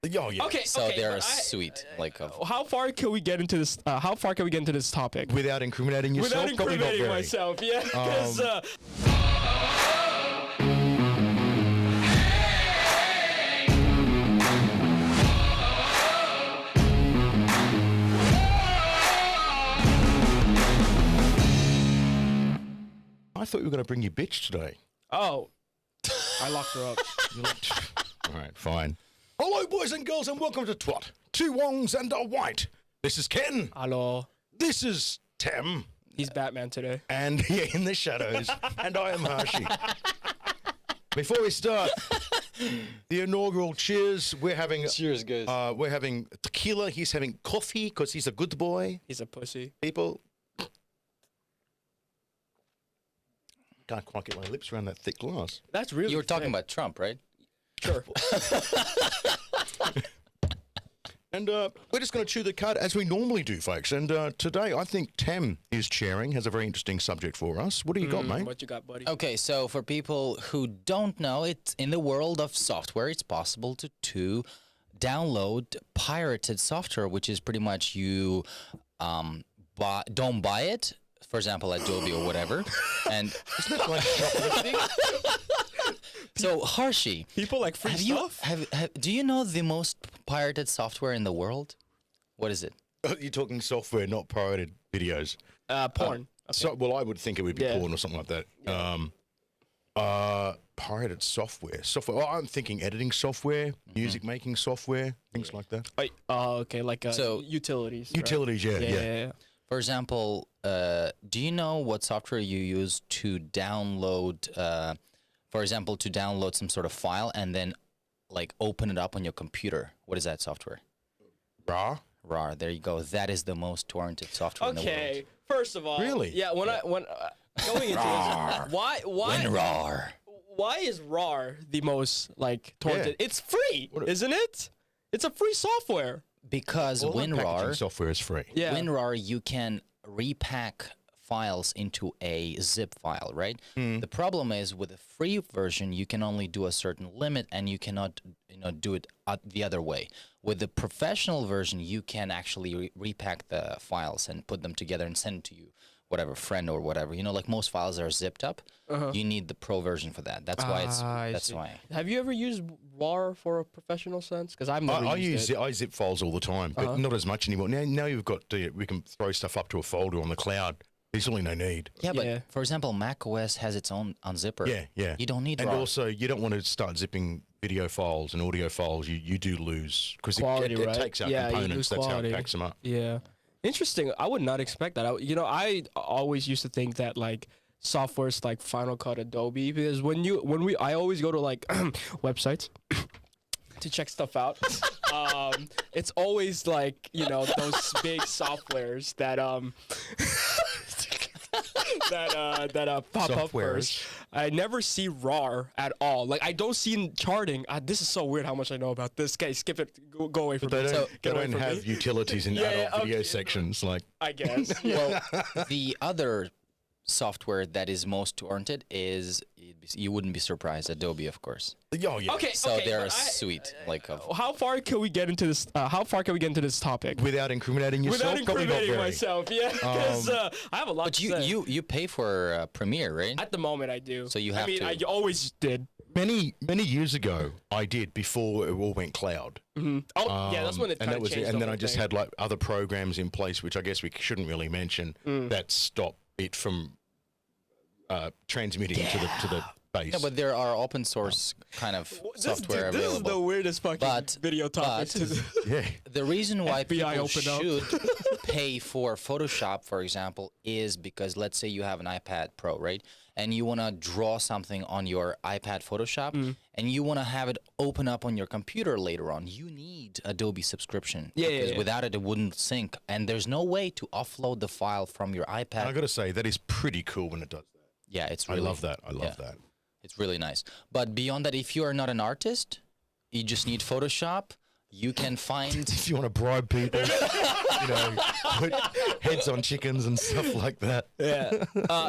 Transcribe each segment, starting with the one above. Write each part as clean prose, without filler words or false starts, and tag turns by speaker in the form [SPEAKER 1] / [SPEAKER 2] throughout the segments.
[SPEAKER 1] Oh yeah.
[SPEAKER 2] Okay,
[SPEAKER 3] So
[SPEAKER 2] okay,
[SPEAKER 3] they're
[SPEAKER 2] but
[SPEAKER 3] sweet.
[SPEAKER 2] how far can we get into this? How far can we get into this topic?
[SPEAKER 1] Without incriminating yourself.
[SPEAKER 2] Without
[SPEAKER 1] Probably not
[SPEAKER 2] incriminating
[SPEAKER 1] very.
[SPEAKER 2] myself, yeah. 'Cause,
[SPEAKER 1] I thought you were going to bring your bitch today.
[SPEAKER 2] oh, I locked her up.
[SPEAKER 1] You're like, all right, fine. Hello, boys and girls, and welcome to Twat. Two Wongs and a White. This is Ken.
[SPEAKER 2] Hello.
[SPEAKER 1] This is Tem.
[SPEAKER 2] He's Batman today.
[SPEAKER 1] And yeah, in the shadows. And I am Hershey. Before we start, the inaugural cheers. We're having
[SPEAKER 3] Cheers, guys.
[SPEAKER 1] we're having tequila. He's having coffee because he's a good boy.
[SPEAKER 2] He's a pussy.
[SPEAKER 1] People. Can't quite get my lips around that thick glass.
[SPEAKER 2] That's really.
[SPEAKER 3] You were talking
[SPEAKER 2] thick.
[SPEAKER 3] about Trump, right?
[SPEAKER 2] Sure.
[SPEAKER 1] And we're just going to chew the cud as we normally do, folks. And today, I think Tem is chairing, has a very interesting subject for us. What do you got, mate?
[SPEAKER 2] What you got, buddy?
[SPEAKER 3] Okay, so for people who don't know, it's in the world of software, it's possible to download pirated software, which is pretty much you don't buy it, for example, Adobe or whatever, and
[SPEAKER 1] Isn't that like shoplifting?
[SPEAKER 3] so Hershey,
[SPEAKER 2] People like free
[SPEAKER 3] have you
[SPEAKER 2] stuff.
[SPEAKER 3] do you know the most pirated software in the world? What is it?
[SPEAKER 1] You're talking software, not pirated videos.
[SPEAKER 2] Porn.
[SPEAKER 1] So, well, I would think it would be
[SPEAKER 2] Yeah.
[SPEAKER 1] porn or something like that. Pirated software. Well, I'm thinking editing software, music making software, things like that.
[SPEAKER 2] Okay, like
[SPEAKER 3] So-
[SPEAKER 2] utilities. right?
[SPEAKER 1] Utilities, yeah, yeah.
[SPEAKER 3] For example, do you know what software you use to download, for example, to download some sort of file and then like open it up on your computer? What is that software?
[SPEAKER 1] Rah.
[SPEAKER 3] RAR. There you go. That is the most torrented software in the world.
[SPEAKER 2] Okay. First of all,
[SPEAKER 1] Really?
[SPEAKER 2] Yeah. When going into this, why is RAR the most like torrented?
[SPEAKER 1] Yeah.
[SPEAKER 2] It's free,
[SPEAKER 1] What
[SPEAKER 2] isn't it? It's a free software.
[SPEAKER 3] Because
[SPEAKER 1] All that packaging
[SPEAKER 3] WinRAR,
[SPEAKER 1] software is free.
[SPEAKER 2] Yeah.
[SPEAKER 3] WinRAR, you can repack files into a zip file, right? The problem is with the free version, you can only do a certain limit, and you cannot, do it the other way. With the professional version, you can actually repack the files and put them together and send it to you, whatever friend or whatever. Like most files are zipped up. You need the pro version for that. That's why
[SPEAKER 2] I
[SPEAKER 3] That's
[SPEAKER 2] see.
[SPEAKER 3] why.
[SPEAKER 2] Have you ever used RAR for a professional sense? Because I've never
[SPEAKER 1] I
[SPEAKER 2] used it.
[SPEAKER 1] I zip files all the time, but not as much anymore. Now you've got we can throw stuff up to a folder on the cloud. There's really no need.
[SPEAKER 3] Yeah, but
[SPEAKER 2] Yeah.
[SPEAKER 3] for example, Mac OS has its own unzipper.
[SPEAKER 1] Yeah, yeah.
[SPEAKER 3] You don't need
[SPEAKER 1] And
[SPEAKER 3] RAR.
[SPEAKER 1] also, you don't want to start zipping video files and audio files. You do lose because
[SPEAKER 2] Quality,
[SPEAKER 1] it
[SPEAKER 2] right?
[SPEAKER 1] takes out
[SPEAKER 2] Yeah, you
[SPEAKER 1] components.
[SPEAKER 2] lose
[SPEAKER 1] That's
[SPEAKER 2] quality.
[SPEAKER 1] how it packs them up.
[SPEAKER 2] Yeah. Interesting. I would not expect that. I always used to think that like software's like Final Cut, Adobe, because I always go to like websites to check stuff out. It's always like, those big softwares that that pop up
[SPEAKER 1] Softwares.
[SPEAKER 2] first. I never see RAR at all. Like I don't see in charting. This is so weird how much I know about this. Okay, skip it. Go away from
[SPEAKER 1] They
[SPEAKER 2] me.
[SPEAKER 1] don't,
[SPEAKER 2] Get
[SPEAKER 1] they
[SPEAKER 2] away
[SPEAKER 1] don't
[SPEAKER 2] from
[SPEAKER 1] have
[SPEAKER 2] me.
[SPEAKER 1] utilities in
[SPEAKER 2] Yeah,
[SPEAKER 1] adult video
[SPEAKER 2] okay.
[SPEAKER 1] sections. Like,
[SPEAKER 2] I guess.
[SPEAKER 3] Well, the other software that is most torrented is, you wouldn't be surprised, Adobe, of course.
[SPEAKER 1] oh yeah.
[SPEAKER 2] Okay.
[SPEAKER 3] So they're
[SPEAKER 2] but
[SPEAKER 3] sweet.
[SPEAKER 2] How far can we get into this? How far can we get into this topic?
[SPEAKER 1] Without incriminating yourself,
[SPEAKER 2] Without
[SPEAKER 1] probably not
[SPEAKER 2] incriminating
[SPEAKER 1] very.
[SPEAKER 2] myself, yeah. Because I have a lot
[SPEAKER 3] But
[SPEAKER 2] to say.
[SPEAKER 3] you pay for Premiere, right?
[SPEAKER 2] At the moment, I do.
[SPEAKER 3] So you
[SPEAKER 2] I
[SPEAKER 3] have
[SPEAKER 2] mean,
[SPEAKER 3] to.
[SPEAKER 2] I always did.
[SPEAKER 1] Many years ago, I did before it all went cloud.
[SPEAKER 2] Oh, yeah, that's when it
[SPEAKER 1] and
[SPEAKER 2] kind
[SPEAKER 1] that
[SPEAKER 2] of
[SPEAKER 1] was
[SPEAKER 2] changed.
[SPEAKER 1] it. And
[SPEAKER 2] the
[SPEAKER 1] then I
[SPEAKER 2] whole
[SPEAKER 1] just
[SPEAKER 2] thing.
[SPEAKER 1] had like other programs in place, which I guess we shouldn't really mention, that stop it from transmitting to the base.
[SPEAKER 3] Yeah, but there are open source kind of software
[SPEAKER 2] This is the
[SPEAKER 3] available.
[SPEAKER 2] weirdest fucking
[SPEAKER 3] But-
[SPEAKER 2] video topic.
[SPEAKER 3] but-
[SPEAKER 1] yeah.
[SPEAKER 3] The reason why
[SPEAKER 2] FBI
[SPEAKER 3] people
[SPEAKER 2] open up.
[SPEAKER 3] should pay for Photoshop, for example, is because let's say you have an iPad Pro, right? And you want to draw something on your iPad Photoshop, and you want to have it open up on your computer later on. You need Adobe subscription.
[SPEAKER 2] Yeah,
[SPEAKER 3] because
[SPEAKER 2] yeah.
[SPEAKER 3] without it, it wouldn't sync. And there's no way to offload the file from your
[SPEAKER 1] And
[SPEAKER 3] iPad.
[SPEAKER 1] I got to say, that is pretty cool when it does that.
[SPEAKER 3] Yeah, it's
[SPEAKER 1] I
[SPEAKER 3] really.
[SPEAKER 1] love that. I love
[SPEAKER 3] yeah.
[SPEAKER 1] that.
[SPEAKER 3] It's really nice. But beyond that, if you are not an artist, you just need Photoshop. You can find.
[SPEAKER 1] If you want to bribe people, put heads on chickens and stuff like that.
[SPEAKER 2] Yeah.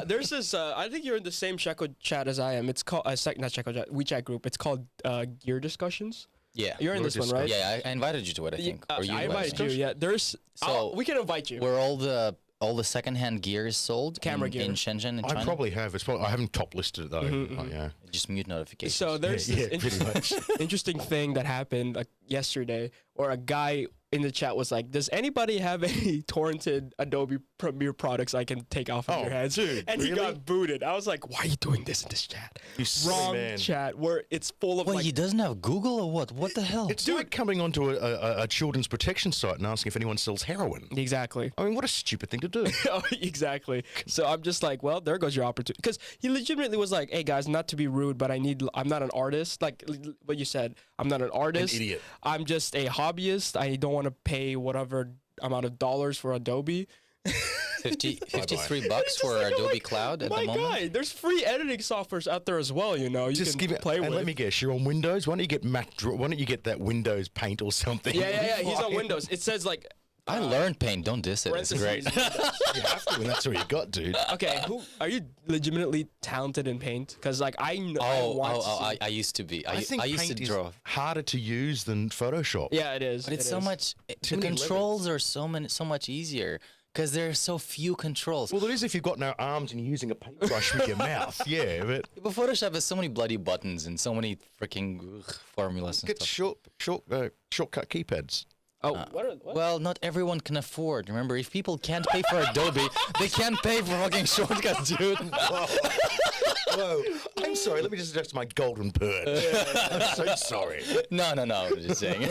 [SPEAKER 2] There's this. I think you're in the same Checo chat as I am. It's called not Checo chat, WeChat group. It's called Gear Discussions.
[SPEAKER 3] Yeah.
[SPEAKER 2] You're in this one, right?
[SPEAKER 3] Yeah, I invited you to it, I think. Or you
[SPEAKER 2] I invited you.
[SPEAKER 3] me.
[SPEAKER 2] Yeah, there's.
[SPEAKER 3] So
[SPEAKER 2] we can invite you.
[SPEAKER 3] Where all the secondhand gear is sold
[SPEAKER 2] Camera
[SPEAKER 3] in,
[SPEAKER 2] gear.
[SPEAKER 3] in Shenzhen, in China.
[SPEAKER 1] I probably have. I haven't top listed it though. Oh, yeah.
[SPEAKER 3] Just mute notifications.
[SPEAKER 2] So there's
[SPEAKER 1] Yeah,
[SPEAKER 2] this
[SPEAKER 1] pretty much.
[SPEAKER 2] interesting thing that happened yesterday, where a guy in the chat was like, "Does anybody have any torrented Adobe Premiere products I can take off of your hands?"
[SPEAKER 1] Dude,
[SPEAKER 2] And he
[SPEAKER 1] really?
[SPEAKER 2] got booted. I was like, "Why are you doing this in this chat?
[SPEAKER 1] You silly
[SPEAKER 2] Wrong
[SPEAKER 1] man.
[SPEAKER 2] chat where it's full of
[SPEAKER 3] Wait,
[SPEAKER 2] like."
[SPEAKER 3] he doesn't have Google or what? What the hell?
[SPEAKER 1] It's like coming onto a children's protection site and asking if anyone sells heroin.
[SPEAKER 2] Exactly.
[SPEAKER 1] I mean, what a stupid thing to do.
[SPEAKER 2] Oh, exactly. So I'm just like, well, there goes your opportunity. Because he legitimately was like, "Hey guys, not to be rude, but I'm not an artist." Like what you said, I'm not an artist.
[SPEAKER 1] idiot.
[SPEAKER 2] I'm just a hobbyist. I don't want to pay whatever amount of dollars for Adobe.
[SPEAKER 3] 53 bucks for Adobe Cloud at the
[SPEAKER 2] My
[SPEAKER 3] moment.
[SPEAKER 2] guy, there's free editing softwares out there as well. You know, you
[SPEAKER 1] Just
[SPEAKER 2] can
[SPEAKER 1] give it.
[SPEAKER 2] play
[SPEAKER 1] And
[SPEAKER 2] with.
[SPEAKER 1] let me guess, you're on Windows. Why don't you get Why don't you get that Windows Paint or something?
[SPEAKER 2] Yeah. He's on Windows. It says like.
[SPEAKER 3] I learned Paint. Don't diss it. It's great.
[SPEAKER 2] parentheses.
[SPEAKER 1] You have to, and that's all you got, dude.
[SPEAKER 2] Okay, who are you? Legitimately talented in Paint? Because like I
[SPEAKER 3] I used to be. I
[SPEAKER 1] think
[SPEAKER 3] used to
[SPEAKER 1] Paint
[SPEAKER 3] draw.
[SPEAKER 1] is harder to use than Photoshop.
[SPEAKER 2] Yeah, it is.
[SPEAKER 3] But it's
[SPEAKER 2] it
[SPEAKER 3] so
[SPEAKER 2] is.
[SPEAKER 3] much. The
[SPEAKER 1] 2011.
[SPEAKER 3] controls are so much easier because there are so few controls.
[SPEAKER 1] Well, it is if you've got no arms and you're using a paintbrush with your mouth. Yeah, but
[SPEAKER 3] But Photoshop has so many bloody buttons and so many freaking formulas and
[SPEAKER 1] get
[SPEAKER 3] stuff.
[SPEAKER 1] shortcut keypads.
[SPEAKER 2] Oh, what?
[SPEAKER 3] Well, not everyone can afford. Remember, if people can't pay for Adobe, they can't pay for fucking shortcuts, dude.
[SPEAKER 1] Whoa, I'm sorry. Let me just adjust my golden perch. I'm so sorry.
[SPEAKER 3] No. I'm just saying.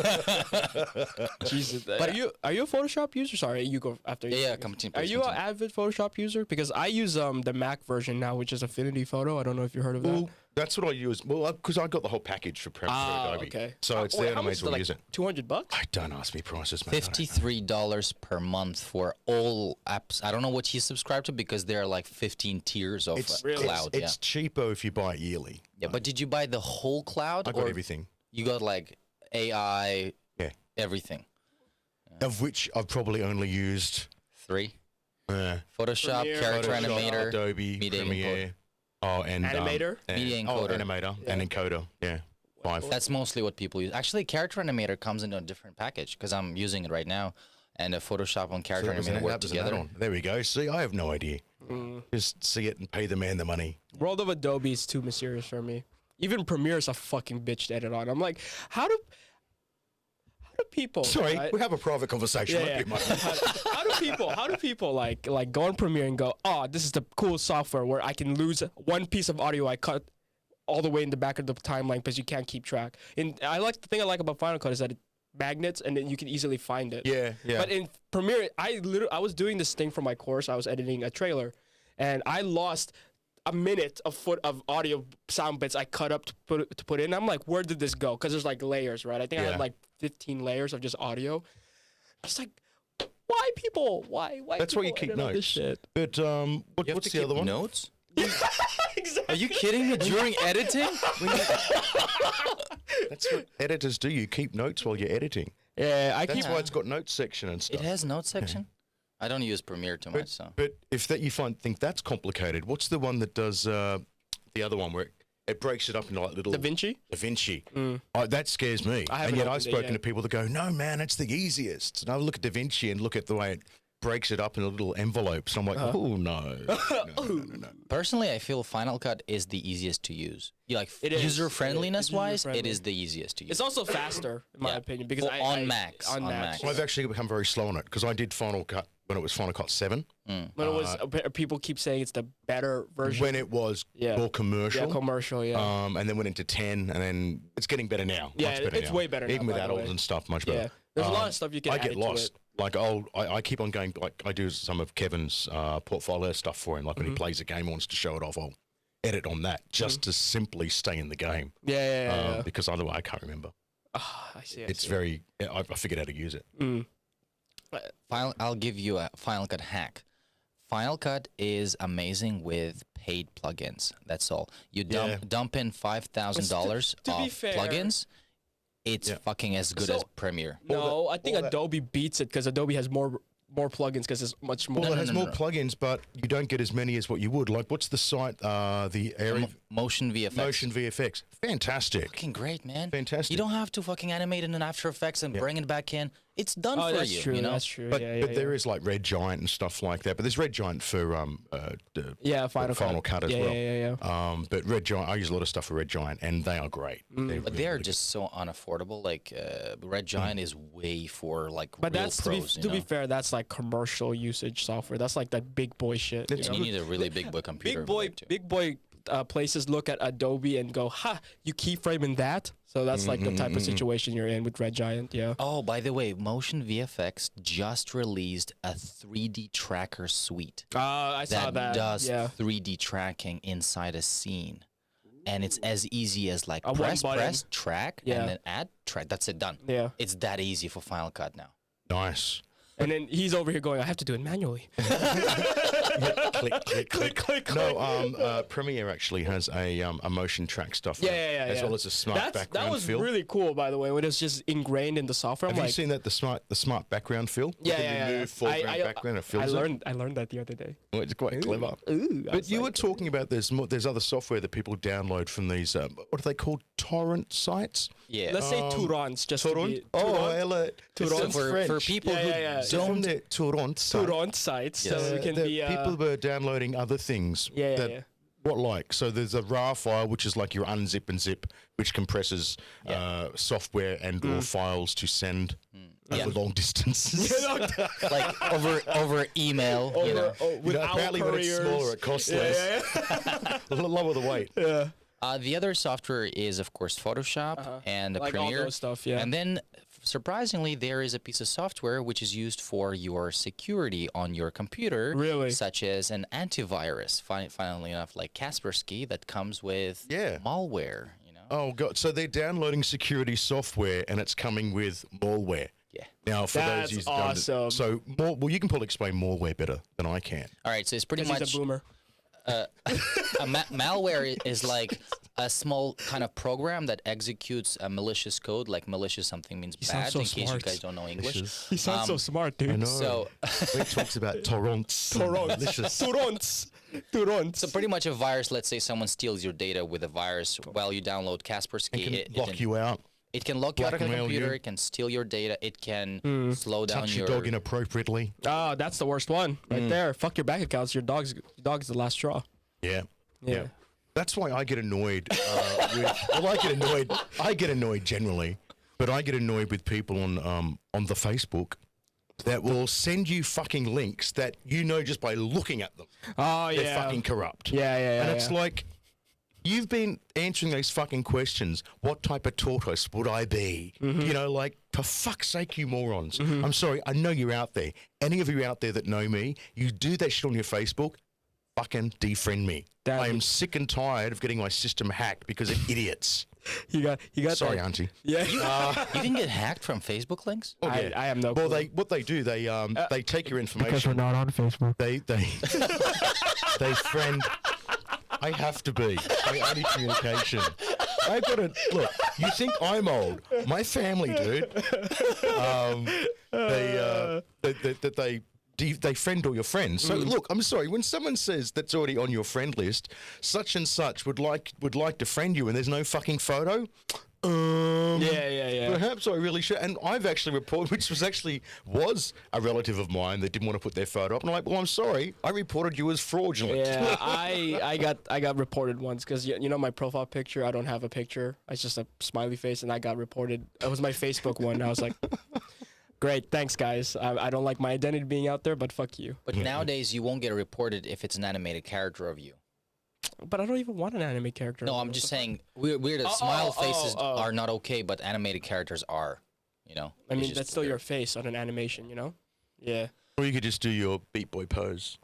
[SPEAKER 2] Jesus. But are you a Photoshop user? Sorry, you go after.
[SPEAKER 3] Yeah, continue.
[SPEAKER 2] Are you an avid Photoshop user? Because I use the Mac version now, which is Affinity Photo. I don't know if you heard of that.
[SPEAKER 1] Well, that's what I use. Well, because I got the whole package for Adobe.
[SPEAKER 2] Okay.
[SPEAKER 1] So it's there, and I may as well use it.
[SPEAKER 2] $200?
[SPEAKER 1] I don't ask me prices, mate.
[SPEAKER 3] $53 per month for all apps. I don't know what you subscribe to because there are like 15 tiers of cloud.
[SPEAKER 1] It's cheaper if you buy it yearly.
[SPEAKER 3] Yeah, but did you buy the whole cloud?
[SPEAKER 1] I got
[SPEAKER 3] or
[SPEAKER 1] everything.
[SPEAKER 3] You got like AI,
[SPEAKER 1] Yeah.
[SPEAKER 3] everything.
[SPEAKER 1] Of which I've probably only used
[SPEAKER 3] 3.
[SPEAKER 1] Photoshop,
[SPEAKER 3] Photoshop, Character Animator,
[SPEAKER 1] Adobe,
[SPEAKER 3] Media
[SPEAKER 1] Premiere. Oh, and
[SPEAKER 2] Animator?
[SPEAKER 3] Media Encoder.
[SPEAKER 1] Animator and Encoder. Yeah, 5.
[SPEAKER 3] That's mostly what people use. Actually, Character Animator comes in a different package because I'm using it right now. And Photoshop and Character Animator work together.
[SPEAKER 1] There we go. See, I have no idea. Just see it and pay the man the money.
[SPEAKER 2] World of Adobe is too mysterious for me. Even Premiere is a fucking bitch to edit on. I'm like, how do people?
[SPEAKER 1] Sorry,
[SPEAKER 2] right?
[SPEAKER 1] we have a private conversation.
[SPEAKER 2] Yeah,
[SPEAKER 1] Don't
[SPEAKER 2] yeah.
[SPEAKER 1] get my-
[SPEAKER 2] How do people like go on Premiere and go, oh, this is the cool software where I can lose one piece of audio I cut all the way in the back of the timeline because you can't keep track. And the thing I like about Final Cut is that it magnets and then you can easily find it.
[SPEAKER 1] Yeah.
[SPEAKER 2] But in Premiere, I was doing this thing for my course. I was editing a trailer, and I lost a minute of audio sound bits I cut up to put in. I'm like, where did this go? Because there's like layers, right? I think I
[SPEAKER 1] Yeah.
[SPEAKER 2] had like 15 layers of just audio. It's like, why people? Why?
[SPEAKER 1] That's why you
[SPEAKER 2] people
[SPEAKER 1] keep
[SPEAKER 2] edit all this
[SPEAKER 1] notes.
[SPEAKER 2] shit?
[SPEAKER 1] But
[SPEAKER 3] You have
[SPEAKER 1] what's
[SPEAKER 3] to
[SPEAKER 1] the
[SPEAKER 3] keep
[SPEAKER 1] other one?
[SPEAKER 3] notes?
[SPEAKER 2] Exactly.
[SPEAKER 3] Are you kidding me? During editing?
[SPEAKER 1] That's what editors do. You keep notes while you're editing.
[SPEAKER 2] Yeah, I
[SPEAKER 1] That's
[SPEAKER 2] keep.
[SPEAKER 1] why it's got notes section and
[SPEAKER 3] It
[SPEAKER 1] stuff.
[SPEAKER 3] has notes section? I don't use Premiere too much, so.
[SPEAKER 1] But if that you think that's complicated, what's the one that does the other one where it breaks it up into like little
[SPEAKER 2] DaVinci?
[SPEAKER 1] DaVinci. That scares me.
[SPEAKER 2] I haven't
[SPEAKER 1] And yet
[SPEAKER 2] opened
[SPEAKER 1] I've
[SPEAKER 2] it
[SPEAKER 1] spoken
[SPEAKER 2] yet.
[SPEAKER 1] to people that go, no, man, it's the easiest. And I look at DaVinci and look at the way it breaks it up in little envelopes. And I'm like, oh, no. No.
[SPEAKER 3] Personally, I feel Final Cut is the easiest to use.
[SPEAKER 2] It is.
[SPEAKER 3] User friendliness wise,
[SPEAKER 2] user-friendly.
[SPEAKER 3] it is the easiest to use.
[SPEAKER 2] It's also faster, in my
[SPEAKER 3] Yeah.
[SPEAKER 2] opinion, because
[SPEAKER 3] Well, on Macs,
[SPEAKER 2] On
[SPEAKER 3] on
[SPEAKER 2] Macs.
[SPEAKER 3] Macs.
[SPEAKER 1] I've actually become very slow on it because I did Final Cut when it was Final Cut 7.
[SPEAKER 2] When it was, people keep saying it's the better version.
[SPEAKER 1] When it was
[SPEAKER 2] Yeah.
[SPEAKER 1] more commercial.
[SPEAKER 2] Yeah, commercial, yeah.
[SPEAKER 1] And then went into 10, and then it's getting better now.
[SPEAKER 2] Yeah,
[SPEAKER 1] much better
[SPEAKER 2] it's
[SPEAKER 1] now.
[SPEAKER 2] way better now,
[SPEAKER 1] Even with
[SPEAKER 2] by the
[SPEAKER 1] adults
[SPEAKER 2] way.
[SPEAKER 1] and stuff, much better.
[SPEAKER 2] Yeah. There's a lot of stuff you can
[SPEAKER 1] I
[SPEAKER 2] add
[SPEAKER 1] get
[SPEAKER 2] to
[SPEAKER 1] lost.
[SPEAKER 2] it.
[SPEAKER 1] Like, I keep on going, like, I do some of Kevin's portfolio stuff for him. Like, when he plays a game, wants to show it off, I'll edit on that just to simply stay in the game.
[SPEAKER 2] Yeah.
[SPEAKER 1] Because otherwise, I can't remember.
[SPEAKER 2] I see.
[SPEAKER 1] It's very, I figured out how to use it.
[SPEAKER 3] I'll give you a Final Cut hack. Final Cut is amazing with paid plugins. That's all. You dump in $5,000
[SPEAKER 2] To be
[SPEAKER 3] of
[SPEAKER 2] fair-
[SPEAKER 3] plugins. It's fucking as good
[SPEAKER 2] So-
[SPEAKER 3] as Premiere.
[SPEAKER 2] No, I think Adobe beats it because Adobe has more more plugins because it's much more.
[SPEAKER 1] Well, it has more plugins, but you don't get as many as what you would. Like, what's the site? The area
[SPEAKER 3] Motion VFX.
[SPEAKER 1] Motion VFX. Fantastic.
[SPEAKER 3] Fucking great, man.
[SPEAKER 1] Fantastic.
[SPEAKER 3] You don't have to fucking animate it in After Effects and bring it back in. It's done for
[SPEAKER 2] that's
[SPEAKER 3] you.
[SPEAKER 2] true.
[SPEAKER 3] You know?
[SPEAKER 2] That's true.
[SPEAKER 1] But,
[SPEAKER 2] yeah,
[SPEAKER 1] but there is like Red Giant and stuff like that. But there's Red Giant for Final Cut as well.
[SPEAKER 2] Yeah.
[SPEAKER 1] But Red Giant, I use a lot of stuff for Red Giant, and they are great.
[SPEAKER 3] But they're just so unaffordable. Like Red Giant is way for like
[SPEAKER 2] But
[SPEAKER 3] real
[SPEAKER 2] that's
[SPEAKER 3] pros.
[SPEAKER 2] to be fair, that's like commercial usage software. That's like that big boy shit.
[SPEAKER 3] And you need a really big boy computer.
[SPEAKER 2] Big boy places look at Adobe and go, "Ha, you keyframing that?" So that's like the type of situation you're in with Red Giant. Yeah.
[SPEAKER 3] Oh, by the way, Motion VFX just released a 3D tracker suite
[SPEAKER 2] I saw that.
[SPEAKER 3] that does
[SPEAKER 2] yeah.
[SPEAKER 3] 3D tracking inside a scene. And it's as easy as like
[SPEAKER 2] one
[SPEAKER 3] press,
[SPEAKER 2] button.
[SPEAKER 3] track,
[SPEAKER 2] Yeah.
[SPEAKER 3] and then add, track. That's it, done.
[SPEAKER 2] Yeah.
[SPEAKER 3] It's that easy for Final Cut now.
[SPEAKER 1] Nice.
[SPEAKER 2] And then he's over here going, "I have to do it manually."
[SPEAKER 1] click. No, Premiere actually has a motion track stuff. As well as a smart background
[SPEAKER 2] That was
[SPEAKER 1] fill.
[SPEAKER 2] really cool, by the way, when it's just ingrained in the software.
[SPEAKER 1] Have you seen that the smart background fill? You can remove foreground background. It fills
[SPEAKER 2] I learned that the other day.
[SPEAKER 1] Well, it's quite clever. But you were talking about there's other software that people download from these what are they called, torrent sites?
[SPEAKER 3] Yeah.
[SPEAKER 2] Let's say Torrents, just to
[SPEAKER 1] Torrent.
[SPEAKER 2] be
[SPEAKER 1] Torrent.
[SPEAKER 3] for people who
[SPEAKER 1] From the Torrent site.
[SPEAKER 2] Torrent sites, so it can be
[SPEAKER 1] people were downloading other things. What like? So there's a RAR file, which is like your unzip and zip, which compresses software and or files to send over long distances.
[SPEAKER 3] like over email, you know.
[SPEAKER 1] Apparently when it's smaller, it costs less. Lower the weight.
[SPEAKER 2] Yeah.
[SPEAKER 3] The other software is, of course, Photoshop and
[SPEAKER 2] Like all
[SPEAKER 3] Premiere.
[SPEAKER 2] those stuff, yeah.
[SPEAKER 3] And then, surprisingly, there is a piece of software which is used for your security on your computer.
[SPEAKER 2] Really?
[SPEAKER 3] Such as an antivirus. Funnily enough, like Kaspersky, that comes with malware, you know?
[SPEAKER 1] Oh, God. So they're downloading security software and it's coming with malware.
[SPEAKER 3] Yeah.
[SPEAKER 1] Now, for
[SPEAKER 2] That's
[SPEAKER 1] those
[SPEAKER 2] awesome.
[SPEAKER 1] So, you can probably explain malware better than I can.
[SPEAKER 3] All right, so it's pretty
[SPEAKER 2] He's
[SPEAKER 3] much...
[SPEAKER 2] a boomer.
[SPEAKER 3] Malware is like a small kind of program that executes a malicious code. Like malicious, something means bad.
[SPEAKER 2] so
[SPEAKER 3] In case you
[SPEAKER 2] smart.
[SPEAKER 3] guys don't know English.
[SPEAKER 2] He sounds so smart, dude.
[SPEAKER 1] I know.
[SPEAKER 3] So,
[SPEAKER 1] He talks about torrents.
[SPEAKER 2] Torrents.
[SPEAKER 3] so pretty much a virus. Let's say someone steals your data with a virus while you download Kaspersky.
[SPEAKER 1] It can lock you out.
[SPEAKER 3] It can lock you out of the
[SPEAKER 1] Blackmail
[SPEAKER 3] computer.
[SPEAKER 1] you.
[SPEAKER 3] It can steal your data. It can slow down
[SPEAKER 1] Touch your dog inappropriately.
[SPEAKER 2] Oh, that's the worst one right there. Fuck your bank accounts. Your dog's the last straw.
[SPEAKER 1] Yeah.
[SPEAKER 2] Yeah.
[SPEAKER 1] That's why I get annoyed I get annoyed generally, but I get annoyed with people on the Facebook that will send you fucking links that you know just by looking at them.
[SPEAKER 2] Oh, yeah.
[SPEAKER 1] They're fucking corrupt.
[SPEAKER 2] Yeah.
[SPEAKER 1] And it's like, you've been answering those fucking questions. What type of tortoise would I be? You know, like, for fuck's sake, you morons. I'm sorry, I know you're out there. Any of you out there that know me, you do that shit on your Facebook, fucking defriend me. I am sick and tired of getting my system hacked because of idiots.
[SPEAKER 2] You got
[SPEAKER 1] Sorry,
[SPEAKER 2] that.
[SPEAKER 1] auntie.
[SPEAKER 2] Yeah.
[SPEAKER 3] You can get hacked from Facebook links?
[SPEAKER 1] Oh, yeah.
[SPEAKER 2] I have no
[SPEAKER 1] Well,
[SPEAKER 2] clue.
[SPEAKER 1] what they do, they take your information.
[SPEAKER 2] Because we're not on Facebook.
[SPEAKER 1] They friend. I have to be. I need communication. I've got to look. You think I'm old? My family, dude. They friend all your friends. So look, I'm sorry. When someone says that's already on your friend list, such and such would like to friend you, and there's no fucking photo.
[SPEAKER 2] Yeah.
[SPEAKER 1] Perhaps I really should. And I've actually reported, which was a relative of mine that didn't want to put their photo up. And I'm like, well, I'm sorry, I reported you as fraudulent.
[SPEAKER 2] Yeah, I got reported once because you know my profile picture. I don't have a picture. It's just a smiley face, and I got reported. It was my Facebook one. I was like, great, thanks guys. I don't like my identity being out there, but fuck you.
[SPEAKER 3] But nowadays, you won't get reported if it's an animated character of you.
[SPEAKER 2] But I don't even want an anime character.
[SPEAKER 3] No, I'm just saying, weird smile faces are not okay, but animated characters are, you know?
[SPEAKER 2] I mean, that's still your face on an animation, you know? Yeah.
[SPEAKER 1] Or you could just do your Beat Boy pose.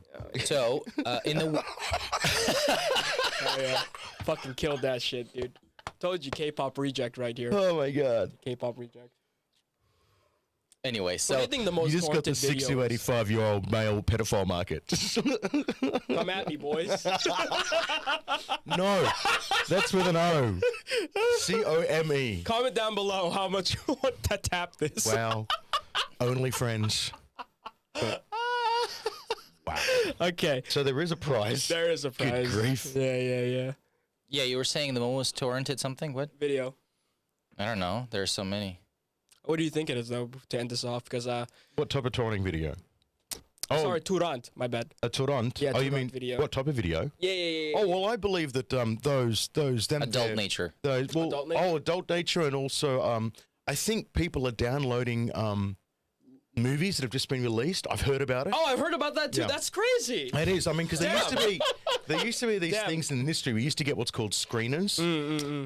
[SPEAKER 3] So, in the...
[SPEAKER 2] Oh, yeah. Fucking killed that shit, dude. Told you, K-pop Reject right here.
[SPEAKER 1] Oh my god.
[SPEAKER 2] K-pop Reject.
[SPEAKER 3] Anyway, so...
[SPEAKER 2] What do you think the most
[SPEAKER 1] You just got the
[SPEAKER 2] haunted
[SPEAKER 1] 60 to
[SPEAKER 2] video
[SPEAKER 1] 85-year-old male pedophile market.
[SPEAKER 2] Come at me, boys.
[SPEAKER 1] No, that's with an O. COME.
[SPEAKER 2] Comment down below how much you want to tap this.
[SPEAKER 1] Wow. Only friends. Wow.
[SPEAKER 2] Okay.
[SPEAKER 1] So there is a prize.
[SPEAKER 2] There is a prize.
[SPEAKER 1] Good grief.
[SPEAKER 2] Yeah.
[SPEAKER 3] Yeah, you were saying the most torrented something? What?
[SPEAKER 2] Video.
[SPEAKER 3] I don't know. There's so many.
[SPEAKER 2] What do you think it is, though, to end this off? Because,
[SPEAKER 1] What type of torrenting video?
[SPEAKER 2] sorry, Torrent. My bad.
[SPEAKER 1] A torrent?
[SPEAKER 2] Yeah,
[SPEAKER 1] Oh, you
[SPEAKER 2] torrent
[SPEAKER 1] mean
[SPEAKER 2] video.
[SPEAKER 1] what type of video?
[SPEAKER 2] Yeah.
[SPEAKER 1] Oh, well, I believe that those them
[SPEAKER 3] Adult
[SPEAKER 1] there-
[SPEAKER 3] nature.
[SPEAKER 1] Those, well,
[SPEAKER 2] Adult nature?
[SPEAKER 1] adult nature, and also I think people are downloading movies that have just been released. I've heard about it.
[SPEAKER 2] Oh, I've heard about that, too.
[SPEAKER 1] Yeah.
[SPEAKER 2] That's crazy.
[SPEAKER 1] It is. I mean, because there used to be these
[SPEAKER 2] Damn.
[SPEAKER 1] things in the industry. We used to get what's called screeners,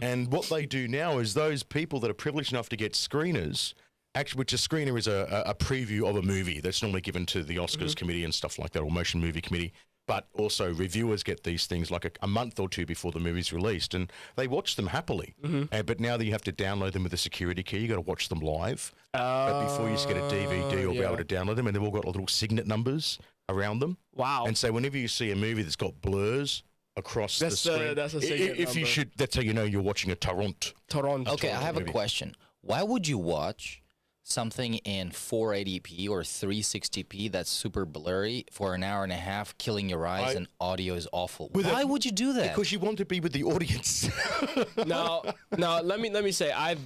[SPEAKER 1] and what they do now is those people that are privileged enough to get screeners. Actually, which a screener is a preview of a movie that's normally given to the Oscars committee and stuff like that, or motion movie committee. But also reviewers get these things like a month or two before the movie's released, and they watch them happily. But now that you have to download them with a security key, you got to watch them live. But before you just get a DVD or be able to download them, and they've all got little signet numbers around them.
[SPEAKER 2] Wow.
[SPEAKER 1] And so whenever you see a movie that's got blurs across the screen,
[SPEAKER 2] that's a signet
[SPEAKER 1] if you
[SPEAKER 2] number.
[SPEAKER 1] should, that's how you know you're watching a torrent.
[SPEAKER 2] Torrent.
[SPEAKER 3] Okay, I have a
[SPEAKER 1] maybe.
[SPEAKER 3] question. Why would you watch something in 480p or 360p that's super blurry for an hour and a half, killing your eyes, and audio is awful? Why would you do that?
[SPEAKER 1] Because you want to be with the audience.
[SPEAKER 2] Now, let me say, I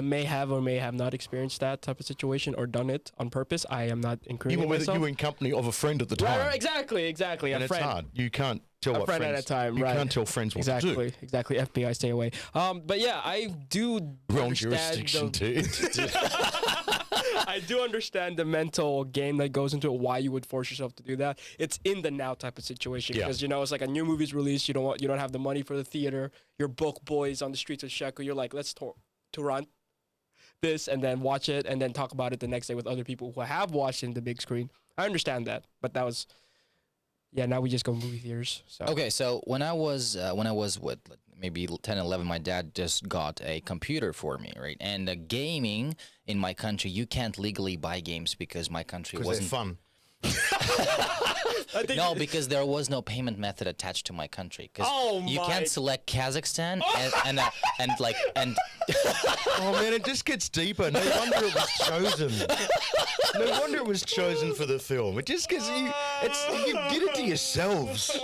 [SPEAKER 2] may have or may have not experienced that type of situation or done it on purpose. I am not
[SPEAKER 1] You
[SPEAKER 2] incriminating
[SPEAKER 1] were
[SPEAKER 2] myself.
[SPEAKER 1] in company of a friend at the time.
[SPEAKER 2] Right, exactly.
[SPEAKER 1] And
[SPEAKER 2] a
[SPEAKER 1] it's
[SPEAKER 2] friend.
[SPEAKER 1] hard. You can't tell
[SPEAKER 2] A
[SPEAKER 1] what
[SPEAKER 2] friend
[SPEAKER 1] friends.
[SPEAKER 2] at a time,
[SPEAKER 1] you
[SPEAKER 2] right.
[SPEAKER 1] can't tell friends what to do.
[SPEAKER 2] Exactly. FBI, stay away. But yeah, I do
[SPEAKER 1] Wrong
[SPEAKER 2] understand
[SPEAKER 1] jurisdiction, too.
[SPEAKER 2] I do understand the mental game that goes into it, why you would force yourself to do that. It's in the now type of situation
[SPEAKER 1] Yeah.
[SPEAKER 2] because it's like a new movie's released. You don't have the money for the theater. Your book boys on the streets of Shekel. You're like, let's torrent this and then watch it and then talk about it the next day with other people who have watched it in the big screen. I understand that, but that was. Yeah, now we just go movie theaters. So.
[SPEAKER 3] Okay, so when I was with maybe 10, 11, my dad just got a computer for me, right? And gaming in my country, you can't legally buy games because my country
[SPEAKER 1] Because they're
[SPEAKER 3] wasn't
[SPEAKER 1] fun.
[SPEAKER 3] No, because there was no payment method attached to my country. Because you can't select Kazakhstan and
[SPEAKER 1] Oh man, it just gets deeper. No wonder it was chosen. No wonder it was chosen for the film. It just because you did it to yourselves.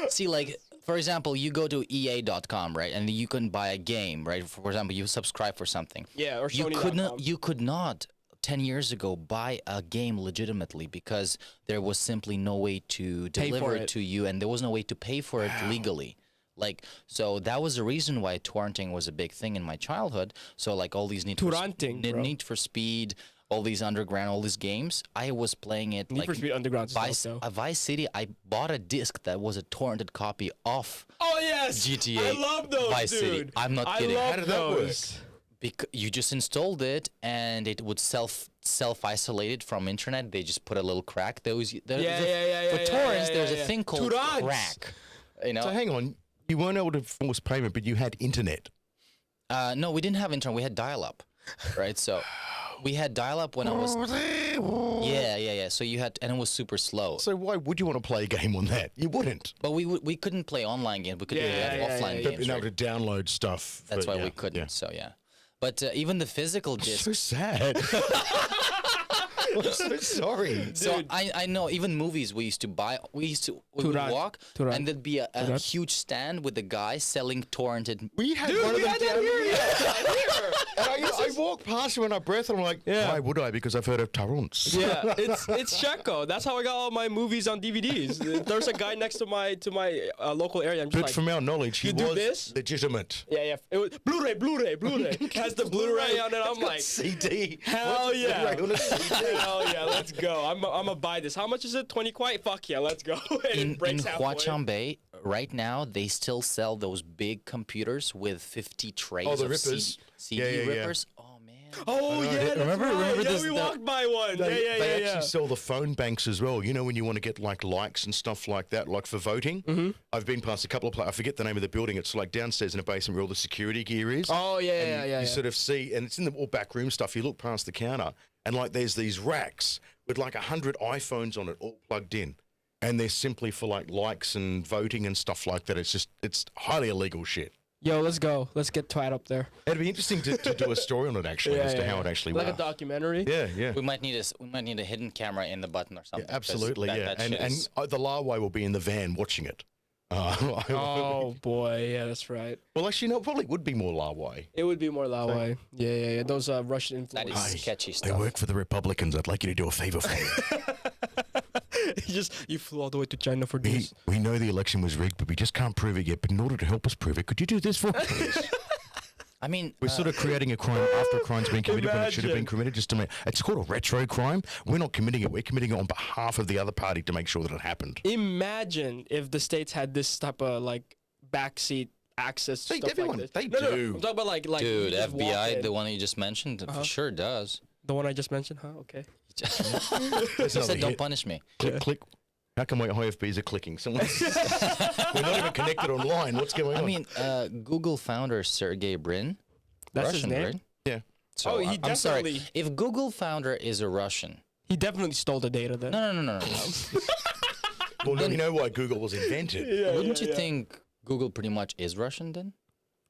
[SPEAKER 3] see, like, for example, you go to EA.com, right, and you can buy a game, right? For example, you subscribe for something.
[SPEAKER 2] Yeah, or
[SPEAKER 3] you
[SPEAKER 2] Sony.com.
[SPEAKER 3] could not 10 years ago buy a game legitimately because there was simply no way to deliver it to you, and there was no way to pay for it legally. Like, so that was the reason why torrenting was a big thing in my childhood. So like all these Need for Speed, all these Underground, all these games, I was playing it.
[SPEAKER 2] Need
[SPEAKER 3] like
[SPEAKER 2] for Speed Underground
[SPEAKER 3] Vice City, I bought a disc that was a torrented copy of
[SPEAKER 2] Oh yes,
[SPEAKER 3] GTA
[SPEAKER 2] I love those,
[SPEAKER 3] Vice
[SPEAKER 2] dude.
[SPEAKER 3] City. I'm not
[SPEAKER 2] I
[SPEAKER 3] kidding.
[SPEAKER 2] love
[SPEAKER 1] How did that work?
[SPEAKER 2] those.
[SPEAKER 3] Because you just installed it and it would self-isolated from internet. They just put a little crack. For torrents, there's a thing called
[SPEAKER 2] Torrents.
[SPEAKER 3] crack. You know?
[SPEAKER 1] So hang on, you weren't able to force payment, but you had internet.
[SPEAKER 3] No, we didn't have internet. We had dial-up, right? So we had dial-up when I was. Yeah. So you had, and it was super slow.
[SPEAKER 1] So why would you want to play a game on that? You wouldn't.
[SPEAKER 3] But we couldn't play online games. We could play offline
[SPEAKER 1] But
[SPEAKER 3] games.
[SPEAKER 1] being
[SPEAKER 3] Right?
[SPEAKER 1] able to download stuff.
[SPEAKER 3] That's why
[SPEAKER 1] yeah,
[SPEAKER 3] we couldn't.
[SPEAKER 1] yeah.
[SPEAKER 3] So yeah. But even the physical disc.
[SPEAKER 1] So sad. I'm so sorry.
[SPEAKER 3] So I know even movies we used to buy. We would walk, and there'd be a huge stand with a guy selling torrented.
[SPEAKER 1] We had one of them down here. And I walk past when I breath, and I'm like, why would I? Because I've heard of torrents.
[SPEAKER 2] Yeah, it's Shekel. That's how I got all my movies on DVDs. There's a guy next to my local area. I'm just
[SPEAKER 1] But
[SPEAKER 2] like,
[SPEAKER 1] from our knowledge, he
[SPEAKER 2] you do
[SPEAKER 1] was
[SPEAKER 2] this?
[SPEAKER 1] legitimate.
[SPEAKER 2] Yeah. It was Blu-ray. It has the Blu-ray on it. I'm like,
[SPEAKER 1] CD.
[SPEAKER 2] hell
[SPEAKER 1] What's a
[SPEAKER 2] yeah.
[SPEAKER 1] Blu-ray on a CD?
[SPEAKER 2] hell yeah, let's go. I'm gonna buy this. How much is it? 20 kwai? Fuck yeah, let's go. And
[SPEAKER 3] In
[SPEAKER 2] it breaks halfway.
[SPEAKER 3] Huachanbei, right now, they still sell those big computers with 50 trays
[SPEAKER 1] Oh, the
[SPEAKER 3] of
[SPEAKER 1] rippers.
[SPEAKER 3] CD
[SPEAKER 1] Yeah.
[SPEAKER 3] rippers. Oh, man.
[SPEAKER 2] Oh yeah, that's
[SPEAKER 1] Remember
[SPEAKER 2] right.
[SPEAKER 1] this-
[SPEAKER 2] we walked by one.
[SPEAKER 1] They
[SPEAKER 2] Yeah.
[SPEAKER 1] actually sell the phone banks as well. You know, when you want to get like likes and stuff like that, like for voting.
[SPEAKER 2] Mm-hmm.
[SPEAKER 1] I've been past a couple of I forget the name of the building. It's like downstairs in a basement where all the security gear is.
[SPEAKER 2] Oh yeah,
[SPEAKER 1] You sort of see, and it's in the all back room stuff. You look past the counter, and like there's these racks with like 100 iPhones on it, all plugged in, and they're simply for like likes and voting and stuff like that. It's highly illegal shit.
[SPEAKER 2] Yo, let's go. Let's get Twat up there.
[SPEAKER 1] It'd be interesting to do a story on it actually, as to how it actually
[SPEAKER 2] like
[SPEAKER 1] works.
[SPEAKER 2] a documentary.
[SPEAKER 1] Yeah.
[SPEAKER 3] We might need a hidden camera in the button or something.
[SPEAKER 1] Yeah, absolutely, yeah.
[SPEAKER 3] That shit is-
[SPEAKER 1] And the Lawway will be in the van watching it.
[SPEAKER 2] Oh boy, yeah, that's right.
[SPEAKER 1] Well, actually, no, it probably would be more Lawway.
[SPEAKER 2] It would be more that way. Yeah. Those Russian
[SPEAKER 3] that
[SPEAKER 2] influences.
[SPEAKER 3] is sketchy
[SPEAKER 1] I
[SPEAKER 3] stuff.
[SPEAKER 1] work for the Republicans. I'd like you to do a favor for me.
[SPEAKER 2] You flew all the way to China for this.
[SPEAKER 1] we know the election was rigged, but we just can't prove it yet. But in order to help us prove it, could you do this for us, please?
[SPEAKER 3] I mean,
[SPEAKER 1] We're sort of creating a crime after a crime's been committed when it should have been
[SPEAKER 2] Imagine.
[SPEAKER 1] committed. Just to make it's called a retro crime. We're not committing it. We're committing it on behalf of the other party to make sure that it happened.
[SPEAKER 2] Imagine if the states had this type of like backseat access to stuff
[SPEAKER 1] everyone-
[SPEAKER 2] like this.
[SPEAKER 1] they
[SPEAKER 2] No,
[SPEAKER 1] do.
[SPEAKER 2] I'm talking about like
[SPEAKER 3] dude,
[SPEAKER 2] you just walk
[SPEAKER 3] FBI,
[SPEAKER 2] in.
[SPEAKER 3] the one you just mentioned, for sure does.
[SPEAKER 2] The one I just mentioned, huh? Okay.
[SPEAKER 1] There's
[SPEAKER 3] He
[SPEAKER 1] another
[SPEAKER 3] said, "Don't
[SPEAKER 1] hit.
[SPEAKER 3] punish me."
[SPEAKER 1] Click, click. How come my IFBs are clicking? We're not even connected online. What's going on?
[SPEAKER 3] I mean, Google founder Sergey Brin,
[SPEAKER 2] That's
[SPEAKER 3] Russian,
[SPEAKER 2] his name?
[SPEAKER 3] right?
[SPEAKER 1] yeah.
[SPEAKER 3] So
[SPEAKER 2] Oh, he
[SPEAKER 3] I'm sorry.
[SPEAKER 2] definitely-
[SPEAKER 3] If Google founder is a Russian,
[SPEAKER 2] He definitely stole the data then.
[SPEAKER 3] no.
[SPEAKER 1] Well, now you know why Google was invented.
[SPEAKER 3] Wouldn't you think Google pretty much is Russian then?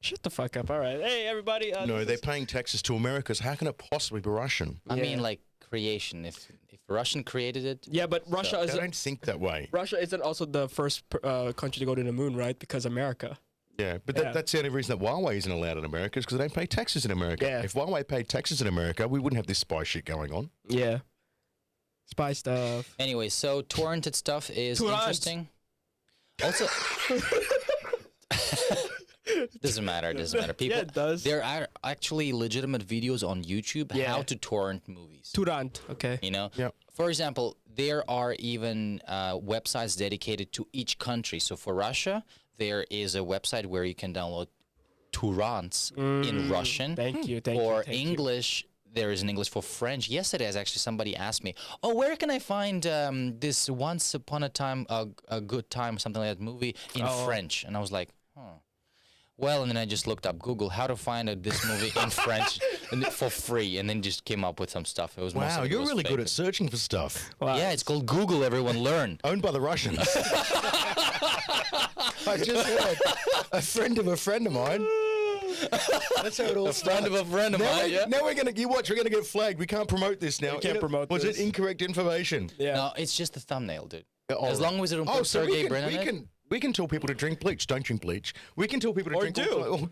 [SPEAKER 2] Shut the fuck up. All right. Hey, everybody.
[SPEAKER 1] No, they're paying taxes to America. So how can it possibly be Russian?
[SPEAKER 3] I mean,
[SPEAKER 2] Yeah.
[SPEAKER 3] like creation. If Russian created it,
[SPEAKER 2] Yeah, but Russia
[SPEAKER 1] I
[SPEAKER 2] is
[SPEAKER 1] don't think that way.
[SPEAKER 2] Russia isn't also the first country to go to the moon, right? Because America.
[SPEAKER 1] Yeah, but
[SPEAKER 2] Yeah.
[SPEAKER 1] that's the only reason that Huawei isn't allowed in America is because they don't pay taxes in America.
[SPEAKER 2] Yeah.
[SPEAKER 1] If Huawei paid taxes in America, we wouldn't have this spy shit going on.
[SPEAKER 2] Yeah. Spy stuff.
[SPEAKER 3] anyway. So torrented stuff is
[SPEAKER 2] Torrent.
[SPEAKER 3] interesting. Also, doesn't matter. People,
[SPEAKER 2] Yeah, it does.
[SPEAKER 3] There are actually legitimate videos on YouTube
[SPEAKER 2] Yeah.
[SPEAKER 3] how to torrent movies.
[SPEAKER 2] Torrent. Okay.
[SPEAKER 3] You know,
[SPEAKER 1] Yep.
[SPEAKER 3] for example, there are even websites dedicated to each country. So for Russia, there is a website where you can download torrents in Russian.
[SPEAKER 2] Thank you. Thank
[SPEAKER 3] For
[SPEAKER 2] you. Thank you.
[SPEAKER 3] English, there is an English. For French, yesterday actually somebody asked me, "Oh, where can I find this Once Upon a Time, a Good Time, something like that movie in French?" And I was like, "Huh." Well, and then I just looked up Google how to find this movie in French for free, and then just came up with some stuff. It was most
[SPEAKER 1] Wow,
[SPEAKER 3] of it
[SPEAKER 1] you're
[SPEAKER 3] was
[SPEAKER 1] really good
[SPEAKER 3] fake.
[SPEAKER 1] at searching for stuff.
[SPEAKER 2] Wow.
[SPEAKER 3] Yeah, it's called Google. Everyone learn.
[SPEAKER 1] Owned by the Russians. I just heard a friend of mine. That's how it all starts.
[SPEAKER 3] A friend of mine. Yeah.
[SPEAKER 1] Now we're gonna we're gonna get flagged. We can't promote this now.
[SPEAKER 2] We can't promote
[SPEAKER 1] Was
[SPEAKER 2] this.
[SPEAKER 1] it incorrect information?
[SPEAKER 2] Yeah.
[SPEAKER 3] No, it's just the thumbnail, dude.
[SPEAKER 1] Oh,
[SPEAKER 3] As long as it don't
[SPEAKER 1] Oh,
[SPEAKER 3] put
[SPEAKER 1] so
[SPEAKER 3] Sergey Brin on it.
[SPEAKER 1] we can tell people to drink bleach. Don't drink bleach. We can tell people to
[SPEAKER 2] Or
[SPEAKER 1] drink.
[SPEAKER 2] do.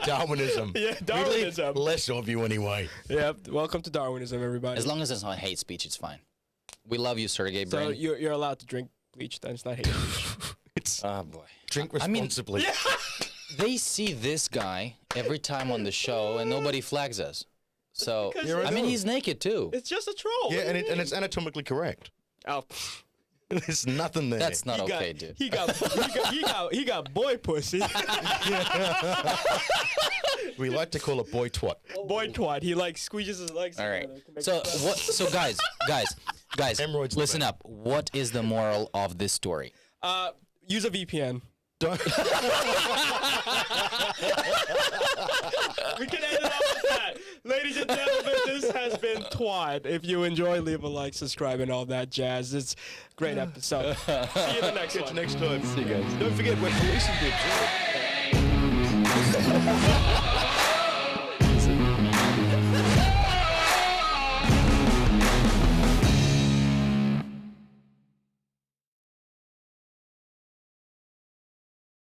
[SPEAKER 1] Darwinism.
[SPEAKER 2] Yeah,
[SPEAKER 1] We need
[SPEAKER 2] Darwinism.
[SPEAKER 1] less of you anyway.
[SPEAKER 2] Yep. Welcome to Darwinism, everybody.
[SPEAKER 3] As long as it's not hate speech, it's fine. We love you, Sergey
[SPEAKER 2] so
[SPEAKER 3] Brin.
[SPEAKER 2] you're allowed to drink bleach. Then it's not hate speech.
[SPEAKER 1] It's
[SPEAKER 3] Oh boy.
[SPEAKER 1] drink
[SPEAKER 3] I mean-
[SPEAKER 1] responsibly.
[SPEAKER 3] They see this guy every time on the show, and nobody flags us. So I mean, he's naked too.
[SPEAKER 2] It's just a troll.
[SPEAKER 1] Yeah, and it's anatomically correct.
[SPEAKER 2] Oh,
[SPEAKER 1] There's nothing there.
[SPEAKER 3] That's not
[SPEAKER 2] he
[SPEAKER 3] okay,
[SPEAKER 2] got,
[SPEAKER 3] dude.
[SPEAKER 2] he got boy pussy.
[SPEAKER 1] We like to call it boy twat.
[SPEAKER 2] Boy twat. He like squeezes his legs.
[SPEAKER 3] All right.
[SPEAKER 2] together to make
[SPEAKER 3] So
[SPEAKER 2] it
[SPEAKER 3] what? So guys,
[SPEAKER 1] Hemorrhoids
[SPEAKER 3] listen up. What is the moral of this story?
[SPEAKER 2] use a VPN.
[SPEAKER 1] Don't.
[SPEAKER 2] We can end it off with that. Ladies and gentlemen, this has been Twat. If you enjoy, leave a like, subscribe, and all that jazz. It's a great episode. See you in the next
[SPEAKER 1] Catch
[SPEAKER 2] one.
[SPEAKER 1] you next time.
[SPEAKER 3] See you guys.
[SPEAKER 1] Don't forget, we're policing dibs.